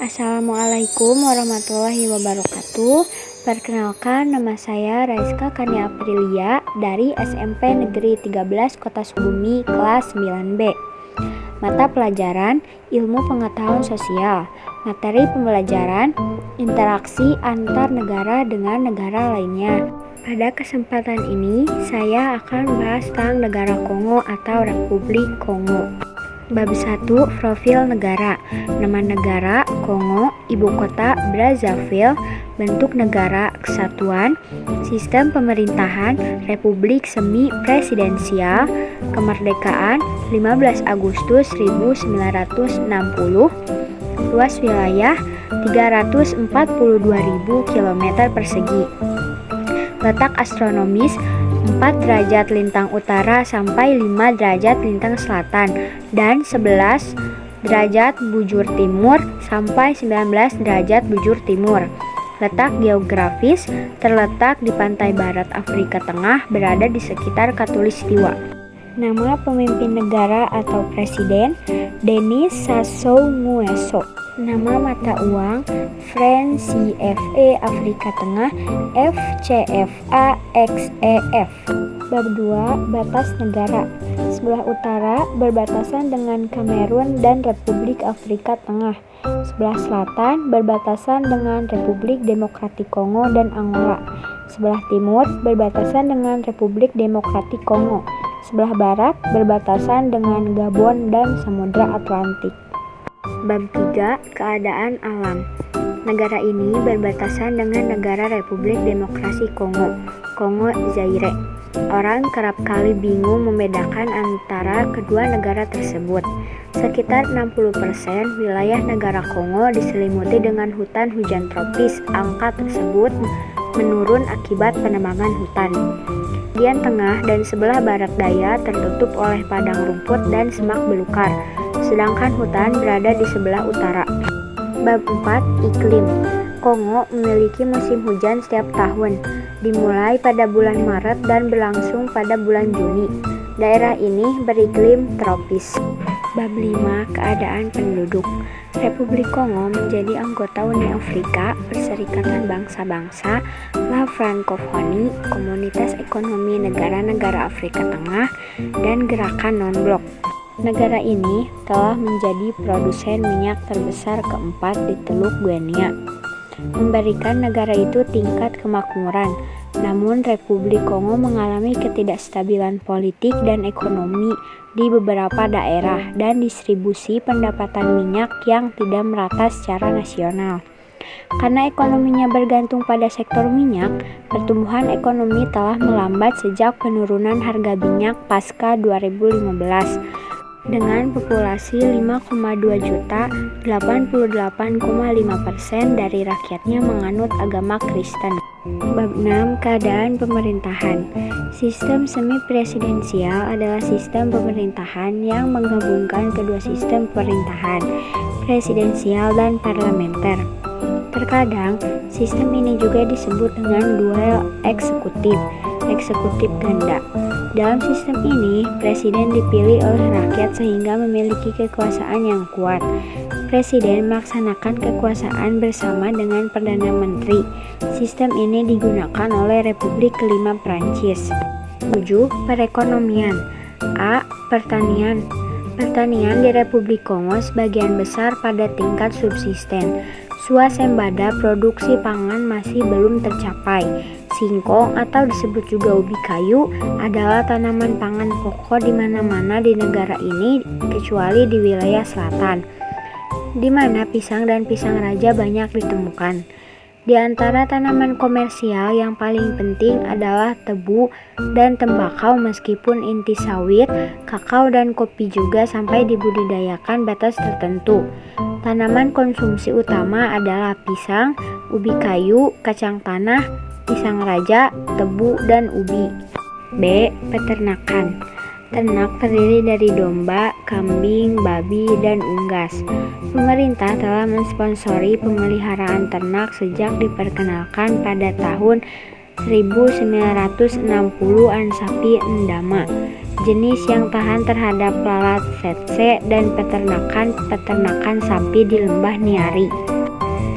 Assalamualaikum warahmatullahi wabarakatuh. Perkenalkan, nama saya Raiska Kania Aprilia dari SMP Negeri 13 Kota Sukabumi kelas 9B. Mata pelajaran Ilmu Pengetahuan Sosial. Materi pembelajaran interaksi antar negara dengan negara lainnya. Pada kesempatan ini, saya akan membahas tentang negara Kongo atau Republik Kongo. Bab 1. Profil negara. Nama negara Kongo, ibu kota Brazzaville, bentuk negara kesatuan, sistem pemerintahan Republik semi presidensial, kemerdekaan 15 Agustus 1960, luas wilayah 342.000 km persegi. Letak astronomis 4 derajat lintang utara sampai 5 derajat lintang selatan dan 11 derajat bujur timur sampai 19 derajat bujur timur. Letak geografis terletak di pantai barat Afrika Tengah, berada di sekitar Khatulistiwa. Nama pemimpin negara atau presiden Denis Sassou Nguesso. Nama mata uang franc CFA Afrika Tengah FCFA XEF. Bab 2. Batas negara. Sebelah utara berbatasan dengan Kamerun dan Republik Afrika Tengah. Sebelah selatan berbatasan dengan Republik Demokratik Kongo dan Angola. Sebelah timur berbatasan dengan Republik Demokratik Kongo. Sebelah barat berbatasan dengan Gabon dan Samudra Atlantik. Bab 3. Keadaan alam. Negara ini berbatasan dengan negara Republik Demokrasi Kongo, Kongo Zaire. Orang kerap kali bingung membedakan antara kedua negara tersebut. Sekitar 60% wilayah negara Kongo diselimuti dengan hutan hujan tropis. Angka tersebut menurun akibat penebangan hutan. Bagian tengah dan sebelah barat daya tertutup oleh padang rumput dan semak belukar, sedangkan hutan berada di sebelah utara. Bab 4. Iklim. Kongo memiliki musim hujan setiap tahun, dimulai pada bulan Maret dan berlangsung pada bulan Juni. Daerah ini beriklim tropis. Bab 5. Keadaan penduduk. Republik Kongo menjadi anggota Uni Afrika, Perserikatan Bangsa-Bangsa, La Francophonie, Komunitas Ekonomi Negara-Negara Afrika Tengah, dan Gerakan Non-Blok. Negara ini telah menjadi produsen minyak terbesar keempat di Teluk Guinea, memberikan negara itu tingkat kemakmuran. Namun Republik Kongo mengalami ketidakstabilan politik dan ekonomi di beberapa daerah dan distribusi pendapatan minyak yang tidak merata secara nasional. Karena ekonominya bergantung pada sektor minyak, pertumbuhan ekonomi telah melambat sejak penurunan harga minyak pasca 2015. Dengan populasi 5,2 juta, 88,5% dari rakyatnya menganut agama Kristen. Bab 6. Keadaan pemerintahan. Sistem semi-presidensial adalah sistem pemerintahan yang menggabungkan kedua sistem pemerintahan, presidensial dan parlementer. Terkadang, sistem ini juga disebut dengan dual eksekutif ganda. Dalam sistem ini, presiden dipilih oleh rakyat sehingga memiliki kekuasaan yang kuat. Presiden melaksanakan kekuasaan bersama dengan Perdana Menteri. Sistem ini digunakan oleh Republik Kelima Prancis. 7. Perekonomian. A. Pertanian. Pertanian di Republik Kongo sebagian besar pada tingkat subsisten. Swasembada produksi pangan masih belum tercapai. Singkong atau disebut juga ubi kayu adalah tanaman pangan pokok di mana-mana di negara ini kecuali di wilayah selatan, di mana pisang dan pisang raja banyak ditemukan. Di antara tanaman komersial yang paling penting adalah tebu dan tembakau, meskipun inti sawit, kakao dan kopi juga sampai dibudidayakan batas tertentu. Tanaman konsumsi utama adalah pisang, ubi kayu, kacang tanah, pisang raja, tebu, dan ubi. B. Peternakan. Ternak terdiri dari domba, kambing, babi, dan unggas. Pemerintah telah mensponsori pemeliharaan ternak sejak diperkenalkan pada tahun 1960-an sapi endama, jenis yang tahan terhadap lalat tsetse dan peternakan sapi di lembah Niari.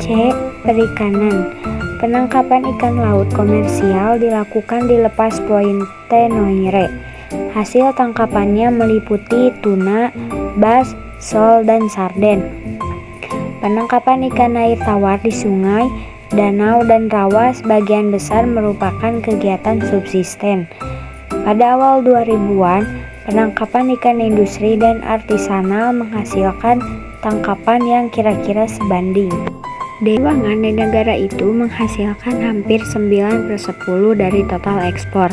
C. Perikanan. Penangkapan ikan laut komersial dilakukan di lepas Pointe Noire. Hasil tangkapannya meliputi tuna, bass, sole, dan sarden. Penangkapan ikan air tawar di sungai, danau, dan rawa sebagian besar merupakan kegiatan subsisten. Pada awal 2000-an, penangkapan ikan industri dan artisanal menghasilkan tangkapan yang kira-kira sebanding. Dewangan di negara itu menghasilkan hampir 9/10 dari total ekspor.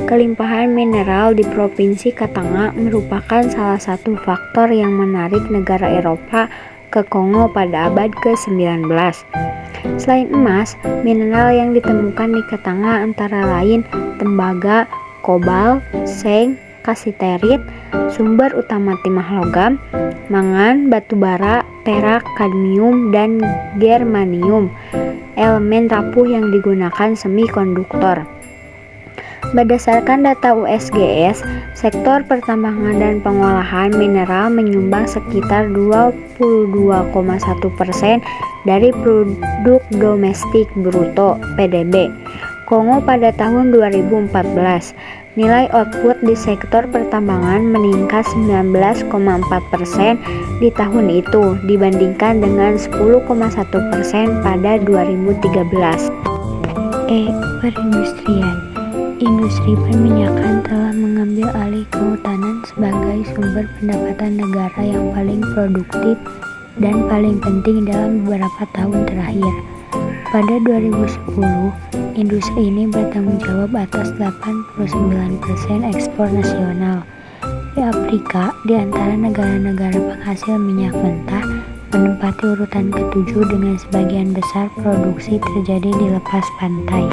Kelimpahan mineral di Provinsi Katanga merupakan salah satu faktor yang menarik negara Eropa ke Kongo pada abad ke-19. Selain emas, mineral yang ditemukan di Katanga antara lain tembaga, kobalt, seng, kasiterit, sumber utama timah logam, mangan, batu bara, perak, kadmium, dan germanium, elemen rapuh yang digunakan semikonduktor. Berdasarkan data USGS, sektor pertambangan dan pengolahan mineral menyumbang sekitar 22,1% dari produk domestik bruto (PDB) Kongo pada tahun 2014. Nilai output di sektor pertambangan meningkat 19,4% di tahun itu dibandingkan dengan 10,1% pada 2013. Perindustrian. Industri perminyakan telah mengambil alih kehutanan sebagai sumber pendapatan negara yang paling produktif dan paling penting dalam beberapa tahun terakhir. Pada 2010, industri ini bertanggung jawab atas 89% ekspor nasional. Di Afrika, di antara negara-negara penghasil minyak mentah, menempati urutan ke-7 dengan sebagian besar produksi terjadi di lepas pantai.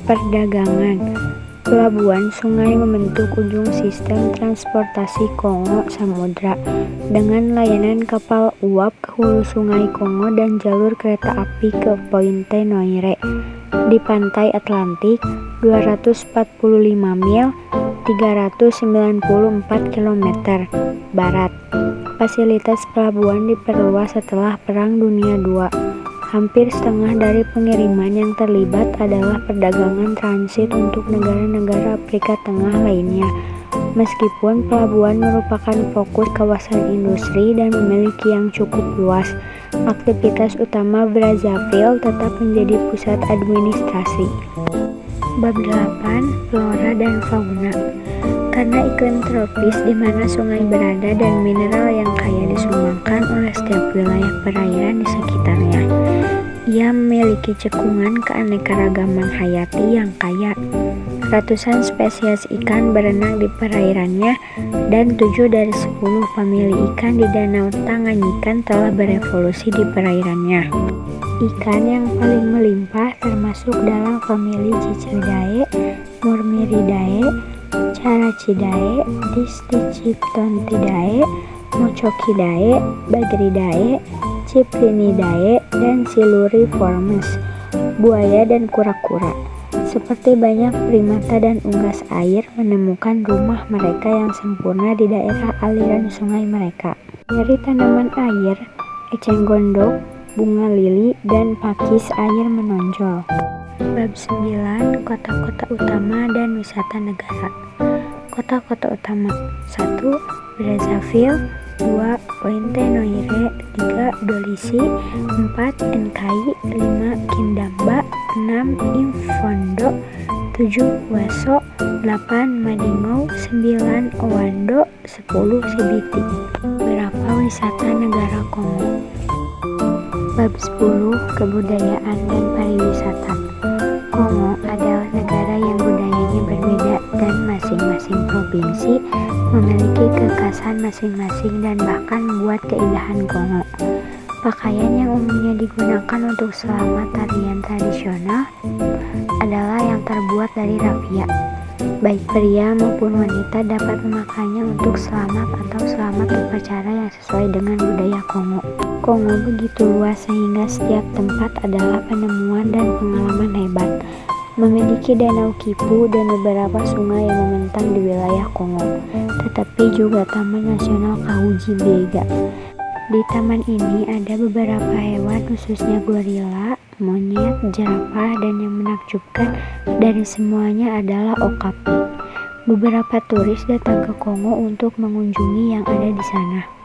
Perdagangan. Pelabuhan sungai membentuk ujung sistem transportasi Kongo Samudra dengan layanan kapal uap ke hulu sungai Kongo dan jalur kereta api ke Pointe Noire di pantai Atlantik 245 mil 394 km barat. Fasilitas pelabuhan diperluas setelah Perang Dunia II. Hampir setengah dari pengiriman yang terlibat adalah perdagangan transit untuk negara-negara Afrika Tengah lainnya. Meskipun pelabuhan merupakan fokus kawasan industri dan memiliki yang cukup luas, aktivitas utama Brazzaville tetap menjadi pusat administrasi. Bab 8. Flora dan fauna. Karena iklim tropis di mana sungai berada dan mineral yang kaya disumbangkan oleh setiap wilayah perairan di sekitarnya, ia memiliki cekungan keanekaragaman hayati yang kaya. Ratusan spesies ikan berenang di perairannya dan 7 dari 10 famili ikan di Danau Tanganyikan telah berevolusi di perairannya. Ikan yang paling melimpah termasuk dalam famili Ciceridae, Murmiridae, Characidae, Disticiptontidae, Mucokidae, Bagridae, Cyprinidae, dan Siluriformes, buaya dan kura-kura. Seperti banyak primata dan unggas air menemukan rumah mereka yang sempurna di daerah aliran sungai mereka. Dari tanaman air, eceng gondok, bunga lili, dan pakis air menonjol. Bab 9. Kota-kota utama dan wisata negara. Kota-kota utama. 1. Brazzaville, 2. Pointe Noire, 3. Dolisi, 4. Enkai, 5. Kindamba, 6. Imfondo, 7. Waso, 8. Madingo, 9. Owando, 10. Sibiti. Berapa wisata negara Kongo? Bab 10. Kebudayaan dan pariwisata. Kongo adalah negara yang budayanya berbeda dan masing-masing provinsi memiliki kekhasan masing-masing dan bahkan membuat keindahan Kongo. Pakaian yang umumnya digunakan untuk selama tarian tradisional adalah yang terbuat dari raffia. Baik pria maupun wanita dapat memakainya untuk selamat atau selamat upacara yang sesuai dengan budaya Kongo. Kongo begitu luas sehingga setiap tempat adalah penemuan dan pengalaman hebat. Memiliki danau Kivu dan beberapa sungai yang membentang di wilayah Kongo, tetapi juga Taman Nasional Kahuzi Biega. Di taman ini ada beberapa hewan khususnya gorila, monyet, jerapah, dan yang menakjubkan dari semuanya adalah okapi. Beberapa turis datang ke Kongo untuk mengunjungi yang ada di sana.